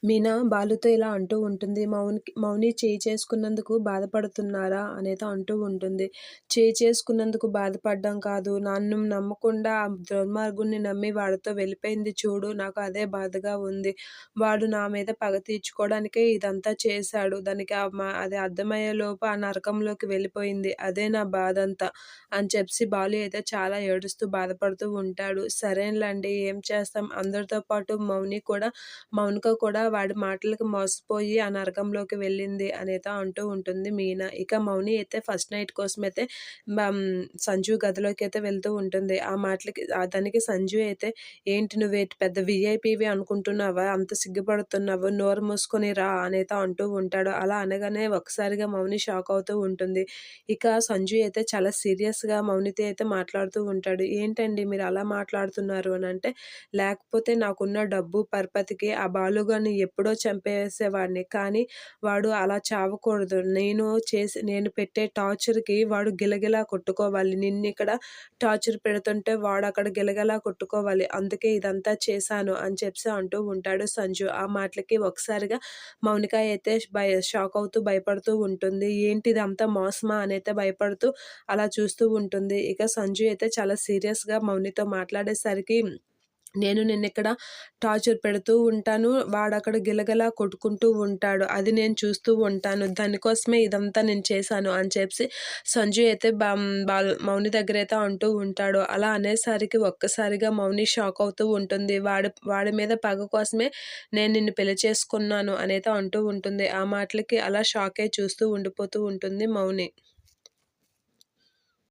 మీనా బాలుతో ఇలా అంటూ ఉంటుంది. మౌని చేయి చేసుకున్నందుకు బాధపడుతున్నారా? అనేదో అంటూ ఉంటుంది. చేయి చేసుకున్నందుకు బాధపడడం కాదు. నన్ను నమ్మకుండా ఆ దుర్మార్గుడిని నమ్మి వాడితో వెళ్ళిపోయింది చూడు. నాకు అదే బాధగా ఉంది. వాడు నా మీద పగ తీర్చుకోవడానికే ఇదంతా చేశాడు. దానికి అది అర్థమయ్యేలోపు ఆ నరకంలోకి వెళ్ళిపోయింది. అదే నా బాధంతా అని చెప్పి బాలు అయితే చాలా ఏడుస్తూ బాధపడుతూ ఉంటాడు. సరేనండి ఏం చేస్తాం అందరితో పాటు మౌనిక కూడా వాడి మాటలకి మోసపోయి ఆ నరకంలోకి వెళ్ళింది అనేదో అంటూ ఉంటుంది మీనా. ఇక మౌని అయితే ఫస్ట్ నైట్ కోసమైతే సంజు గదిలోకైతే వెళ్తూ ఉంటుంది. ఆ మాటలకి దానికి సంజు అయితే, "ఏంటి నువ్వేంటి పెద్ద వీఐపీవి అనుకుంటున్నావా? అంత సిగ్గుపడుతున్నావు. నోరు మూసుకొని రా" అనేదో అంటూ ఉంటాడు. అలా అనగానే ఒక్కసారిగా మౌని షాక్ అవుతూ ఉంటుంది. ఇక సంజు అయితే చాలా సీరియస్‌గా మౌనితో అయితే మాట్లాడుతూ ఉంటాడు. "ఏంటండి మీరు అలా మాట్లాడుతున్నారు" అనంటే, "లేకపోతే నాకున్న డబ్బు, పరపతికి ఆ బాలుగాడిని ఎప్పుడో చంపేసేవాడిని. కానీ వాడు అలా చావకూడదు. నేను పెట్టే టార్చర్‌కి వాడు గిలగిలా కొట్టుకోవాలి. నిన్నిక్కడ టార్చర్ పెడుతుంటే వాడక్కడ గిలగిలా కొట్టుకోవాలి. అందుకే ఇదంతా చేశాను" అని చెప్పి అంటూ ఉంటాడు సంజు. ఆ మాటలకి ఒకసారిగా మౌనిక అయితే షాక్ అవుతూ భయపడుతూ ఉంటుంది. ఏంటి ఇదంతా మోసమా అనైతే భయపడుతూ అలా చూస్తూ ఉంటుంది. ఇక సంజు అయితే చాలా సీరియస్‌గా మౌనితో మాట్లాడేసరికి, "నేను నిన్నిక్కడ టార్చర్ పెడుతూ ఉంటాను. వాడక్కడ గిలగిలా కొట్టుకుంటూ ఉంటాడు. అది నేను చూస్తూ ఉంటాను. దానికోసమే ఇదంతా నేను చేశాను" అని చెప్పి సంజు అయితే మౌని దగ్గరైతే అంటూ ఉంటాడు. అలా అనేసరికి ఒక్కసారిగా మౌని షాక్ అవుతూ ఉంటుంది. వాడి మీద పగ కోసమే నేను నిన్ను పెళ్లి చేసుకున్నాను అనైతే అంటూ ఉంటుంది. ఆ మాటలకి అలా షాక్ అయ్యి చూస్తూ ఉండిపోతూ ఉంటుంది మౌని.